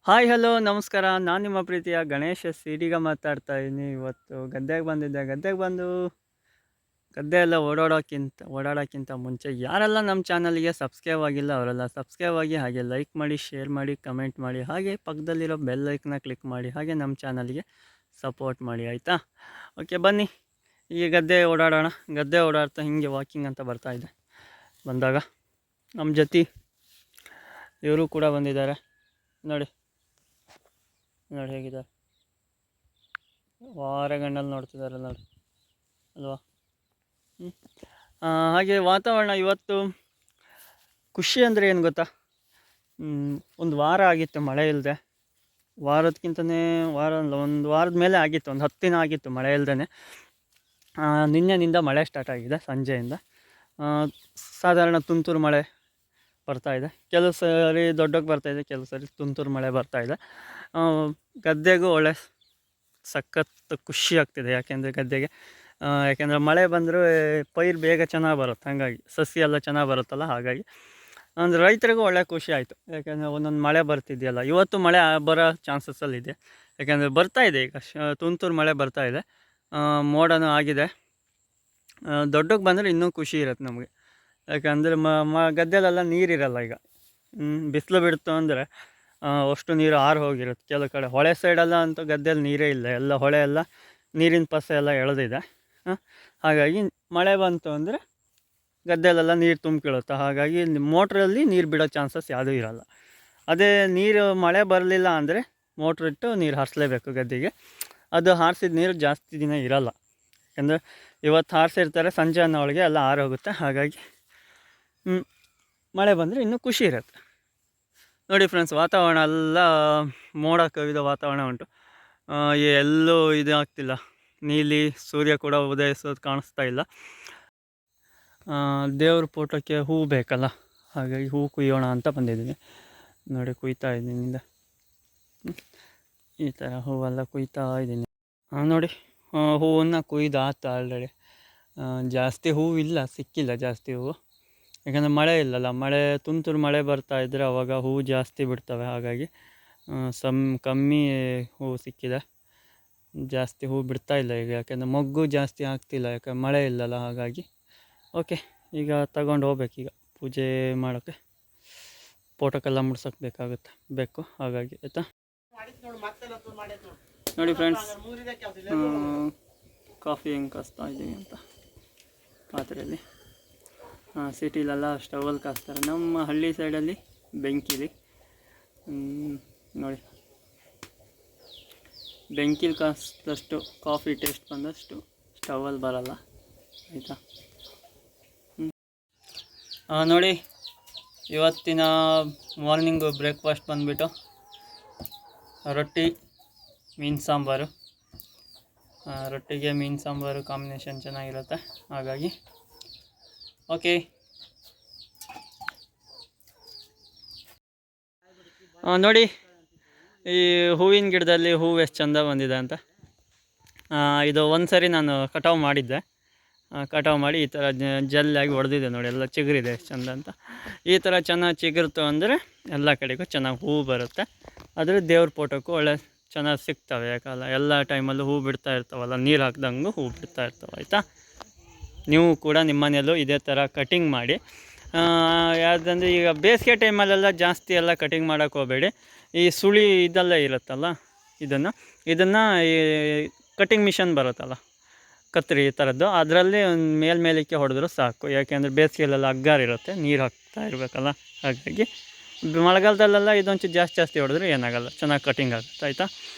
Hi hello ನಮಸ್ಕಾರ. ನಾನು ನಿಮ್ಮ ಪ್ರೀತಿಯ ಗಣೇಶ ಸಿಡಿಗ ಮಾತಾಡ್ತಾ ಇದ್ದೀನಿ. ಇವತ್ತು ಗದ್ದೆಗೆ ಬಂದಿದ್ದೆ. ಗದ್ದೆಗೆ ಬಂದು ಗದ್ದೆ ಎಲ್ಲ ಓಡಾಡೋಕ್ಕಿಂತ ಮುಂಚೆ ಯಾರೆಲ್ಲ ನಮ್ಮ ಚಾನಲ್ಗೆ ಸಬ್ಸ್ಕ್ರೈಬ್ ಆಗಿಲ್ಲ ಅವರೆಲ್ಲ ಸಬ್ಸ್ಕ್ರೈಬ್ ಆಗಿ, ಹಾಗೆ ಲೈಕ್ ಮಾಡಿ, ಶೇರ್ ಮಾಡಿ, ಕಮೆಂಟ್ ಮಾಡಿ, ಹಾಗೆ ಪಕ್ಕದಲ್ಲಿರೋ ಬೆಲ್ ಐಕನ್ನ ಕ್ಲಿಕ್ ಮಾಡಿ, ಹಾಗೆ ನಮ್ಮ ಚಾನಲ್ಗೆ ಸಪೋರ್ಟ್ ಮಾಡಿ, ಆಯಿತಾ? ಓಕೆ, ಬನ್ನಿ ಈಗ ಗದ್ದೆ ಓಡಾಡೋಣ. ಗದ್ದೆ ಓಡಾಡ್ತಾ ಹಿಂಗೆ ವಾಕಿಂಗ್ ಅಂತ ಬರ್ತಾಯಿದ್ದೆ. ಬಂದಾಗ ನಮ್ಮ ಜೊತೆ ಇವರು ಕೂಡ ಬಂದಿದ್ದಾರೆ. ನೋಡಿ ನೋಡಿ ಹೇಗಿದ್ದಾರೆ, ವಾರಗಣ್ಣಲ್ಲಿ ನೋಡ್ತಿದ್ದಾರೆ ನೋಡಿ, ಅಲ್ವಾ? ಹಾಗೆ ವಾತಾವರಣ ಇವತ್ತು ಖುಷಿ ಅಂದರೆ ಏನು ಗೊತ್ತಾ, ಒಂದು ವಾರ ಆಗಿತ್ತು ಮಳೆ ಇಲ್ಲದೆ. ವಾರದಕ್ಕಿಂತಲೇ ಒಂದು ವಾರದ ಮೇಲೆ ಆಗಿತ್ತು, ಒಂದು 10 ದಿನ ಆಗಿತ್ತು ಮಳೆ ಇಲ್ಲದೇ. ನಿನ್ನೆನಿಂದ ಮಳೆ ಸ್ಟಾರ್ಟ್ ಆಗಿದೆ ಸಂಜೆಯಿಂದ. ಸಾಧಾರಣ ತುಂತುರು ಮಳೆ ಬರ್ತಾಯಿದೆ. ಕೆಲವು ಸರಿ ದೊಡ್ಡಕ್ಕೆ ಬರ್ತಾಯಿದೆ, ಕೆಲವು ಸರಿ ತುಂತುರು ಮಳೆ ಬರ್ತಾಯಿದೆ. ಗದ್ದೆಗೂ ಒಳ್ಳೆ ಸಖತ್ ಖುಷಿ ಆಗ್ತಿದೆ. ಯಾಕೆಂದರೆ ಮಳೆ ಬಂದರೆ ಪೈರು ಬೇಗ ಚೆನ್ನಾಗಿ ಬರುತ್ತೆ, ಹಾಗಾಗಿ ಸಸಿ ಎಲ್ಲ ಚೆನ್ನಾಗಿ ಬರುತ್ತಲ್ಲ. ಹಾಗಾಗಿ ಅಂದರೆ ರೈತರಿಗೂ ಒಳ್ಳೆ ಖುಷಿ ಆಯಿತು. ಯಾಕೆಂದರೆ ಒಂದೊಂದು ಮಳೆ ಬರ್ತಿದೆಯಲ್ಲ, ಇವತ್ತು ಮಳೆ ಬರೋ ಚಾನ್ಸಸ್ಸಲ್ಲಿದೆ. ಯಾಕೆಂದರೆ ಬರ್ತಾಯಿದೆ, ಈಗ ತುಂತುರು ಮಳೆ ಬರ್ತಾಯಿದೆ, ಮೋಡನೂ ಆಗಿದೆ. ದೊಡ್ಡಕ್ಕೆ ಬಂದರೆ ಇನ್ನೂ ಖುಷಿ ಇರುತ್ತೆ ನಮಗೆ. ಯಾಕೆಂದರೆ ಗದ್ದೆಲೆಲ್ಲ ನೀರಿರಲ್ಲ. ಈಗ ಬಿಸಿಲು ಬಿಡ್ತು ಅಂದರೆ ಅಷ್ಟು ನೀರು ಹೋಗಿರುತ್ತೆ. ಕೆಲವು ಕಡೆ ಹೊಳೆ ಸೈಡೆಲ್ಲ ಅಂತೂ ಗದ್ದೆಯಲ್ಲಿ ನೀರೇ ಇಲ್ಲ, ಎಲ್ಲ ಹೊಳೆ ಎಲ್ಲ ನೀರಿನ ಪಸ ಎಲ್ಲ ಎಳೆದಿದೆ. ಹಾಗಾಗಿ ಮಳೆ ಬಂತು ಅಂದರೆ ಗದ್ದೆಲೆಲ್ಲ ನೀರು ತುಂಬಿಕೊಳ್ಳುತ್ತೆ. ಹಾಗಾಗಿ ಮೋಟ್ರಲ್ಲಿ ನೀರು ಬಿಡೋ ಚಾನ್ಸಸ್ ಯಾವುದೂ ಇರಲ್ಲ. ಅದೇ ನೀರು ಮಳೆ ಬರಲಿಲ್ಲ ಅಂದರೆ ಮೋಟ್ರಿಟ್ಟು ನೀರು ಹಾರಿಸ್ಲೇಬೇಕು ಗದ್ದೆಗೆ. ಅದು ಹಾರಿಸಿದ ನೀರು ಜಾಸ್ತಿ ದಿನ ಇರಲ್ಲ. ಯಾಕೆಂದರೆ ಇವತ್ತು ಹಾರಿಸಿರ್ತಾರೆ, ಸಂಜೆ ಅನ್ನೋಳಿಗೆ ಎಲ್ಲ ಹೋಗುತ್ತೆ. ಹಾಗಾಗಿ ಮಳೆ ಬಂದರೆ ಇನ್ನೂ ಖುಷಿ ಇರುತ್ತೆ. ನೋಡಿ ಫ್ರೆಂಡ್ಸ್, ವಾತಾವರಣ ಎಲ್ಲ ಮೋಡ ಕವಿದ ವಾತಾವರಣ ಉಂಟು. ಎಲ್ಲೂ ಇದು ಆಗ್ತಿಲ್ಲ, ನೀಲಿ ಸೂರ್ಯ ಕೂಡ ಉದಯಿಸೋದು ಕಾಣಿಸ್ತಾ ಇಲ್ಲ. ದೇವ್ರ ಫೋಟೋಕ್ಕೆ ಹೂವು ಬೇಕಲ್ಲ, ಹಾಗಾಗಿ ಹೂವು ಕುಯ್ಯೋಣ ಅಂತ ಬಂದಿದ್ದೀನಿ. ನೋಡಿ, ಕುಯ್ತಾ ಇದ್ದೀನಿ. ಈ ಥರ ಹೂವೆಲ್ಲ ಕುಯ್ತಾ ಇದ್ದೀನಿ. ನೋಡಿ, ಹೂವನ್ನು ಕುಯ್ದು ಆಯ್ತು ಆಲ್ರೆಡಿ. ಜಾಸ್ತಿ ಹೂವಿಲ್ಲ, ಸಿಕ್ಕಿಲ್ಲ ಜಾಸ್ತಿ ಹೂವು. ಯಾಕಂದರೆ ಮಳೆ ಇಲ್ಲಲ್ಲ, ತುಂತುರು ಮಳೆ ಬರ್ತಾಯಿದ್ರೆ ಅವಾಗ ಹೂವು ಜಾಸ್ತಿ ಬಿಡ್ತವೆ. ಹಾಗಾಗಿ ಕಮ್ಮಿ ಹೂವು ಸಿಕ್ಕಿದೆ, ಜಾಸ್ತಿ ಹೂವು ಬಿಡ್ತಾಯಿಲ್ಲ ಈಗ. ಯಾಕೆಂದರೆ ಮೊಗ್ಗು ಜಾಸ್ತಿ ಆಗ್ತಿಲ್ಲ, ಯಾಕಂದರೆ ಮಳೆ ಇಲ್ಲಲ್ಲ. ಹಾಗಾಗಿ ಓಕೆ, ಈಗ ತಗೊಂಡು ಹೋಗ್ಬೇಕೀಗ ಪೂಜೆ ಮಾಡೋಕ್ಕೆ, ಫೋಟೋಕ್ಕೆಲ್ಲ ಮುಡ್ಸೋಕ್ಕೆ ಬೇಕು. ಹಾಗಾಗಿ ಆಯಿತಾ? ನೋಡಿ ಫ್ರೆಂಡ್ಸ್, ಕಾಫಿ ಹೆಂಗೆ ಕಾಸ್ತಾ ಇದ್ದೀವಿ ಅಂತ ಪಾತ್ರೆಯಲ್ಲಿ. ಸಿಟಿಲೆಲ್ಲ ಸ್ಟವಲ್ಲಿ ಕಾಸ್ತಾರೆ, ನಮ್ಮ ಹಳ್ಳಿ ಸೈಡಲ್ಲಿ ಬೆಂಕಿಲಿ. ನೋಡಿ, ಬೆಂಕಿಲಿ ಕಾಸಿದಷ್ಟು ಕಾಫಿ ಟೇಸ್ಟ್ ಬಂದಷ್ಟು ಸ್ಟವಲ್ಲಿ ಬರಲ್ಲ, ಆಯಿತಾ? ನೋಡಿ, ಇವತ್ತಿನ ಮಾರ್ನಿಂಗು ಬ್ರೇಕ್ಫಾಸ್ಟ್ ಬಂದುಬಿಟ್ಟು ರೊಟ್ಟಿ ಮೀನು ಸಾಂಬಾರು. ರೊಟ್ಟಿಗೆ ಮೀನು ಸಾಂಬಾರು ಕಾಂಬಿನೇಷನ್ ಚೆನ್ನಾಗಿರುತ್ತೆ. ಹಾಗಾಗಿ ಓಕೆ, ನೋಡಿ ಈ ಹೂವಿನ ಗಿಡದಲ್ಲಿ ಹೂವು ಎಷ್ಟು ಚೆಂದ ಬಂದಿದೆ ಅಂತ. ಇದು ಒಂದು ಸರಿ ನಾನು ಕಟಾವು ಮಾಡಿದ್ದೆ. ಕಟಾವು ಮಾಡಿ ಈ ಥರ ಜಲ್ಲಾಗಿ ಹೊಡೆದಿದೆ ನೋಡಿ, ಎಲ್ಲ ಚಿಗುರಿದೆ ಎಷ್ಟು ಚೆಂದ ಅಂತ. ಈ ಥರ ಚೆನ್ನಾಗಿ ಚಿಗುರ್ತು ಅಂದರೆ ಎಲ್ಲ ಕಡೆಗೂ ಚೆನ್ನಾಗಿ ಹೂವು ಬರುತ್ತೆ. ಆದರೆ ದೇವ್ರ ಫೋಟೋಕ್ಕೂ ಒಳ್ಳೆ ಚೆನ್ನಾಗಿ ಸಿಗ್ತವೆ. ಯಾಕಲ್ಲ, ಎಲ್ಲ ಟೈಮಲ್ಲೂ ಹೂವು ಬಿಡ್ತಾ ಇರ್ತಾವಲ್ಲ, ನೀರು ಹಾಕ್ದಂಗೂ ಹೂವು ಬಿಡ್ತಾ ಇರ್ತವೆ, ಆಯಿತಾ? ನೀವು ಕೂಡ ನಿಮ್ಮ ಮನೆಯಲ್ಲೂ ಇದೇ ಥರ ಕಟಿಂಗ್ ಮಾಡಿ. ಯಾವುದಂದರೆ ಈಗ ಬೇಸಿಗೆ ಟೈಮಲ್ಲೆಲ್ಲ ಜಾಸ್ತಿ ಎಲ್ಲ ಕಟಿಂಗ್ ಮಾಡೋಕ್ಕೆ ಹೋಗಬೇಡಿ. ಈ ಸುಳಿ ಇದೆಲ್ಲ ಇರುತ್ತಲ್ಲ, ಇದನ್ನು ಈ ಕಟಿಂಗ್ ಮಿಷನ್ ಬರುತ್ತಲ್ಲ, ಕತ್ತರಿ ಈ ಥರದ್ದು, ಅದರಲ್ಲಿ ಒಂದು ಮೇಲ್ಮೇಲಕ್ಕೆ ಹೊಡೆದ್ರೂ ಸಾಕು. ಯಾಕೆಂದರೆ ಬೇಸಿಗೆಯಲ್ಲೆಲ್ಲ ಅಗ್ಗಾರಿರುತ್ತೆ, ನೀರು ಹಾಕ್ತಾ ಇರಬೇಕಲ್ಲ. ಹಾಗಾಗಿ ಮಳೆಗಾಲದಲ್ಲೆಲ್ಲ ಇದೊಂಚೂರು ಜಾಸ್ತಿ ಹೊಡೆದ್ರೆ ಏನಾಗಲ್ಲ, ಚೆನ್ನಾಗಿ ಕಟಿಂಗ್ ಆಗುತ್ತೆ, ಆಯಿತಾ?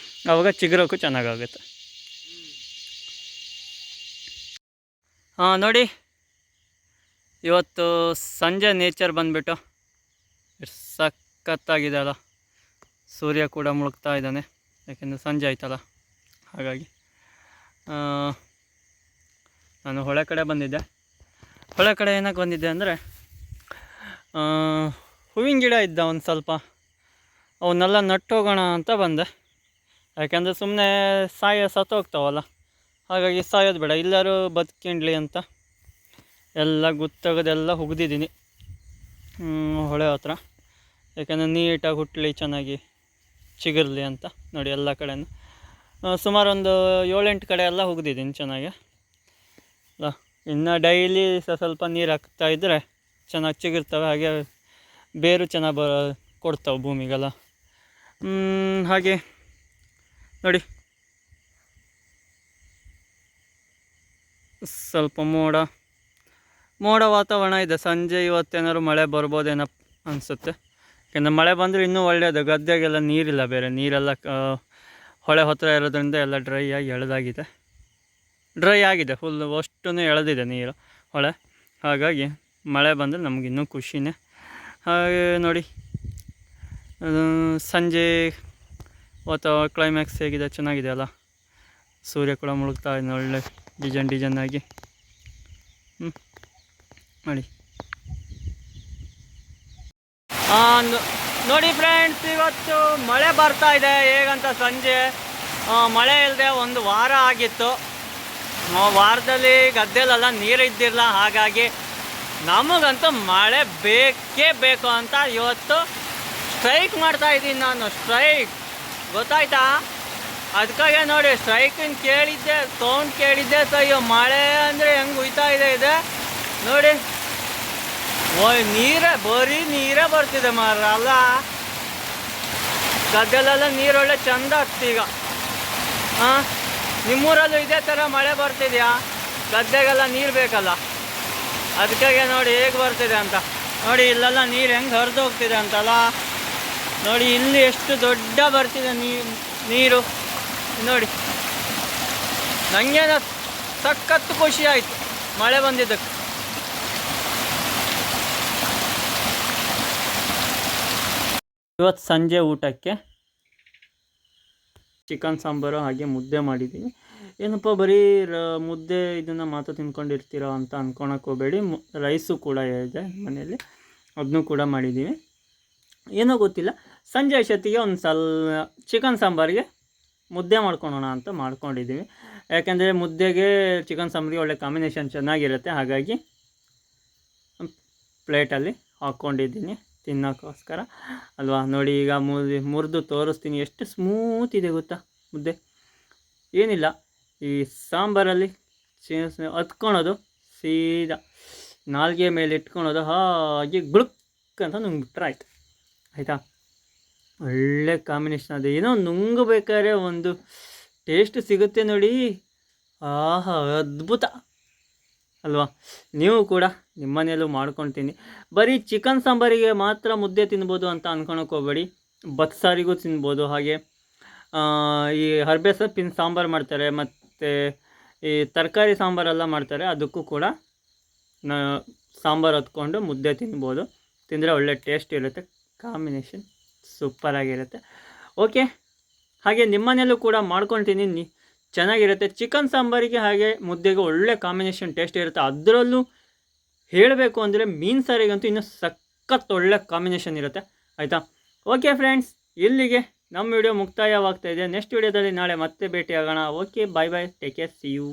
ಆವಾಗ ಚಿಗುರೋಕ್ಕೂ ಚೆನ್ನಾಗಾಗುತ್ತೆ. ನೋಡಿ, ಇವತ್ತು ಸಂಜೆ ನೇಚರ್ ಬಂದುಬಿಟ್ಟು ಸಖತ್ತಾಗಿದೆ ಅಲ್ಲ. ಸೂರ್ಯ ಕೂಡ ಮುಳುಗ್ತಾ ಇದ್ದಾನೆ, ಯಾಕೆಂದರೆ ಸಂಜೆ ಆಯ್ತಲ್ಲ. ಹಾಗಾಗಿ ನಾನು ಹೊಳೆ ಕಡೆ ಬಂದಿದ್ದೆ. ಹೊಳೆ ಕಡೆ ಏನಕ್ಕೆ ಬಂದಿದ್ದೆ ಅಂದರೆ, ಹೂವಿನ ಗಿಡ ಇದ್ದ ಒಂದು ಸ್ವಲ್ಪ, ಅವನ್ನೆಲ್ಲ ನಟ್ಟೋಗೋಣ ಅಂತ ಬಂದೆ. ಯಾಕೆಂದರೆ ಸುಮ್ಮನೆ ಸತ್ತೋಗ್ತಾವಲ್ಲ, ಹಾಗಾಗಿ ಸಾಯೋದು ಬೇಡ, ಎಲ್ಲರೂ ಬದುಕಿಂಡ್ಲಿ ಅಂತ ಎಲ್ಲ ಗುತ್ತಗದೆಲ್ಲ ಹುಗ್ದಿದ್ದೀನಿ ಹೊಳೆ ಹತ್ರ. ಯಾಕೆಂದರೆ ನೀಟಾಗಿ ಹುಟ್ಟಲಿ ಚೆನ್ನಾಗಿ ಚಿಗುರಲಿ ಅಂತ ನೋಡಿ. ಎಲ್ಲ ಕಡೆನೂ ಸುಮಾರು ಒಂದು 7-8 ಕಡೆ ಎಲ್ಲ ಹೋಗ್ದಿದ್ದೀನಿ ಚೆನ್ನಾಗಿ ಅಲ್ಲ. ಇನ್ನು ಡೈಲಿ ಸ್ವಲ್ಪ ನೀರು ಹಾಕ್ತಾ ಇದ್ದರೆ ಚೆನ್ನಾಗಿ ಚಿಗುರ್ತವೆ, ಹಾಗೆ ಬೇರು ಚೆನ್ನಾಗಿ ಕೊಡ್ತಾವೆ ಭೂಮಿಗೆಲ್ಲ. ಹಾಗೆ ನೋಡಿ ಸ್ವಲ್ಪ ಮೋಡ ವಾತಾವರಣ ಇದೆ. ಸಂಜೆ ಇವತ್ತೇನಾದ್ರು ಮಳೆ ಬರ್ಬೋದೇನೋ ಅನಿಸುತ್ತೆ. ಯಾಕೆಂದರೆ ಮಳೆ ಬಂದರೆ ಇನ್ನೂ ಒಳ್ಳೆಯದು. ಗದ್ದೆಗೆಲ್ಲ ನೀರಿಲ್ಲ, ಬೇರೆ ನೀರೆಲ್ಲ ಹೊಳೆ ಹತ್ತಿರ ಇರೋದ್ರಿಂದ ಎಲ್ಲ ಡ್ರೈ ಆಗಿದೆ ಫುಲ್, ಅಷ್ಟೂ ಎಳೆದಿದೆ ನೀರು ಹೊಳೆ. ಹಾಗಾಗಿ ಮಳೆ ಬಂದರೆ ನಮಗಿನ್ನೂ ಖುಷಿನೇ. ಹಾಗೆ ನೋಡಿ ಸಂಜೆ ವಾತಾವರಣ ಕ್ಲೈಮ್ಯಾಕ್ಸ್ ಹೇಗಿದೆ, ಚೆನ್ನಾಗಿದೆ ಅಲ್ಲ. ಸೂರ್ಯ ಕೂಡ ಮುಳುಗ್ತಾ ಇದೆ ಒಳ್ಳೆ ಡಿಸೈನ್ ಆಗಿ. ನೋಡಿ ನೋಡಿ ಫ್ರೆಂಡ್ಸ್, ಇವತ್ತು ಮಳೆ ಬರ್ತಾ ಇದೆ. ಹೇಗಂತ ಸಂಜೆ ಮಳೆ ಇಲ್ಲದೆ ಒಂದು ವಾರ ಆಗಿತ್ತು. ವಾರದಲ್ಲಿ ಗದ್ದೆಲೆಲ್ಲ ನೀರು ಇದ್ದಿರಲ್ಲ, ಹಾಗಾಗಿ ನಮಗಂತೂ ಮಳೆ ಬೇಕೇ ಬೇಕು ಅಂತ ಇವತ್ತು ಸ್ಟ್ರೈಕ್ ಮಾಡ್ತಾ ಇದ್ದೀನಿ ನಾನು. ಸ್ಟ್ರೈಕ್ ಗೊತ್ತಾಯ್ತಾ? ಅದಕ್ಕಾಗೆ ನೋಡಿ ಸ್ಟ್ರೈಕಿನ ಕೇಳಿದ್ದೆ, ಸೌಂಡ್ ಕೇಳಿದ್ದೆ. ಅಯ್ಯೋ ಮಳೆ ಅಂದರೆ ಹೆಂಗೆ ಹುಯ್ತಾ ಇದೆ ನೋಡಿ. ಬರೀ ನೀರೇ ಬರ್ತಿದೆ ಮಾರ ಅಲ್ಲ. ಗದ್ದೆಲೆಲ್ಲ ನೀರೊಳ್ಳೆ ಚಂದ ಆಗ್ತಿ ಈಗ. ನಿಮ್ಮೂರಲ್ಲೂ ಇದೇ ಥರ ಮಳೆ ಬರ್ತಿದೆಯಾ? ಗದ್ದೆಗೆಲ್ಲ ನೀರು ಬೇಕಲ್ಲ, ಅದಕ್ಕಾಗೆ ನೋಡಿ ಹೇಗೆ ಬರ್ತಿದೆ ಅಂತ. ನೋಡಿ ಇಲ್ಲೆಲ್ಲ ನೀರು ಹೆಂಗೆ ಹರಿದು ಹೋಗ್ತಿದೆ ಅಂತಲ್ಲ. ನೋಡಿ ಇಲ್ಲಿ ಎಷ್ಟು ದೊಡ್ಡ ಬರ್ತಿದೆ ನೀರು ನೋಡಿ. ನನಗೇನೋ ಸಖತ್ತು ಖುಷಿ ಆಯಿತು ಮಳೆ ಬಂದಿದ್ದಕ್ಕೆ. ಇವತ್ತು ಸಂಜೆ ಊಟಕ್ಕೆ ಚಿಕನ್ ಸಾಂಬಾರು ಹಾಗೆ ಮುದ್ದೆ ಮಾಡಿದ್ದೀನಿ. ಏನಪ್ಪ ಬರೀ ಮುದ್ದೆ ಇದನ್ನು ಮಾತ್ರ ತಿನ್ಕೊಂಡಿರ್ತೀರೋ ಅಂತ ಅಂದ್ಕೊಳಕ್ಕೆ ಹೋಗಬೇಡಿ. ರೈಸು ಕೂಡ ಇದೆ ಮನೆಯಲ್ಲಿ, ಅದನ್ನೂ ಕೂಡ ಮಾಡಿದ್ದೀವಿ. ಏನೋ ಗೊತ್ತಿಲ್ಲ, ಸಂಜೆ ಅಷ್ಟೊತ್ತಿಗೆ ಒಂದು ಚಿಕನ್ ಸಾಂಬಾರಿಗೆ ಮುದ್ದೆ ಮಾಡ್ಕೊಳೋಣ ಅಂತ ಮಾಡ್ಕೊಂಡಿದ್ದೀವಿ. ಯಾಕೆಂದರೆ ಮುದ್ದೆಗೆ ಚಿಕನ್ ಸಾಂಬಾರಿಗೆ ಒಳ್ಳೆ ಕಾಂಬಿನೇಷನ್ ಚೆನ್ನಾಗಿರುತ್ತೆ. ಹಾಗಾಗಿ ಪ್ಲೇಟಲ್ಲಿ ಹಾಕ್ಕೊಂಡಿದ್ದೀನಿ ತಿನ್ನೋಕ್ಕೋಸ್ಕರ ಅಲ್ವಾ. ನೋಡಿ ಈಗ ಮುರಿದು ತೋರಿಸ್ತೀನಿ, ಎಷ್ಟು ಸ್ಮೂತ್ ಇದೆ ಗೊತ್ತಾ ಮುದ್ದೆ. ಏನಿಲ್ಲ, ಈ ಸಾಂಬಾರಲ್ಲಿ ಹತ್ಕೊಳೋದು, ಸೀದಾ ನಾಲ್ಗೆ ಮೇಲೆ ಇಟ್ಕೊಳೋದು, ಹಾಗೆ ಗುಳುಕ್ ಅಂತ ನುಂಗ್ಬಿಟ್ರೆ ಆಯಿತಾ. ಒಳ್ಳೆ ಕಾಂಬಿನೇಷನ್ ಅದು. ಏನೋ ನುಂಗಬೇಕಾದ್ರೆ ಒಂದು ಟೇಸ್ಟ್ ಸಿಗುತ್ತೆ ನೋಡಿ. ಆಹಾ, ಅದ್ಭುತ ಅಲ್ವಾ. ನೀವು ಕೂಡ ನಿಮ್ಮನೆಯಲ್ಲೂ ಮಾಡ್ಕೊಳ್ತೀನಿ. ಬರೀ ಚಿಕನ್ ಸಾಂಬಾರಿಗೆ ಮಾತ್ರ ಮುದ್ದೆ ತಿನ್ಬೋದು ಅಂತ ಅಂದ್ಕೊಳಕ್ಕೆ ಹೋಗಬೇಡಿ. ಬಸ್ಸಾರಿಗೂ ತಿನ್ಬೋದು. ಹಾಗೆ ಈ ಹರ್ಬೆ ಸೊಪ್ಪಿನ ಸಾಂಬಾರು ಮಾಡ್ತಾರೆ, ಮತ್ತು ಈ ತರಕಾರಿ ಸಾಂಬಾರೆಲ್ಲ ಮಾಡ್ತಾರೆ, ಅದಕ್ಕೂ ಕೂಡ ಸಾಂಬಾರು ಹೊತ್ಕೊಂಡು ಮುದ್ದೆ ತಿನ್ಬೋದು. ತಿಂದರೆ ಒಳ್ಳೆ ಟೇಸ್ಟ್ ಇರುತ್ತೆ, ಕಾಂಬಿನೇಷನ್ ಸೂಪರಾಗಿರುತ್ತೆ. ಓಕೆ, ಹಾಗೆ ನಿಮ್ಮನೆಯಲ್ಲೂ ಕೂಡ ಮಾಡ್ಕೊಳ್ತೀನಿ, ಚೆನ್ನಾಗಿರುತ್ತೆ. ಚಿಕನ್ ಸಾಂಬಾರಿಗೆ ಹಾಗೆ ಮುದ್ದೆಗೆ ಒಳ್ಳೆ ಕಾಂಬಿನೇಷನ್ ಟೇಸ್ಟ್ ಇರುತ್ತೆ. ಅದರಲ್ಲೂ ಹೇಳಬೇಕು ಅಂದರೆ ಮೀನು ಸಾರಿಗಂತೂ ಇನ್ನೂ ಸಖತ್ ಒಳ್ಳೆ ಕಾಂಬಿನೇಷನ್ ಇರುತ್ತೆ ಆಯಿತಾ. ಓಕೆ ಫ್ರೆಂಡ್ಸ್, ಇಲ್ಲಿಗೆ ನಮ್ಮ ವಿಡಿಯೋ ಮುಕ್ತಾಯವಾಗ್ತಾ ಇದೆ. ನೆಕ್ಸ್ಟ್ ವಿಡಿಯೋದಲ್ಲಿ ನಾಳೆ ಮತ್ತೆ ಭೇಟಿ ಆಗೋಣ. Okay, bye bye, take care, see you.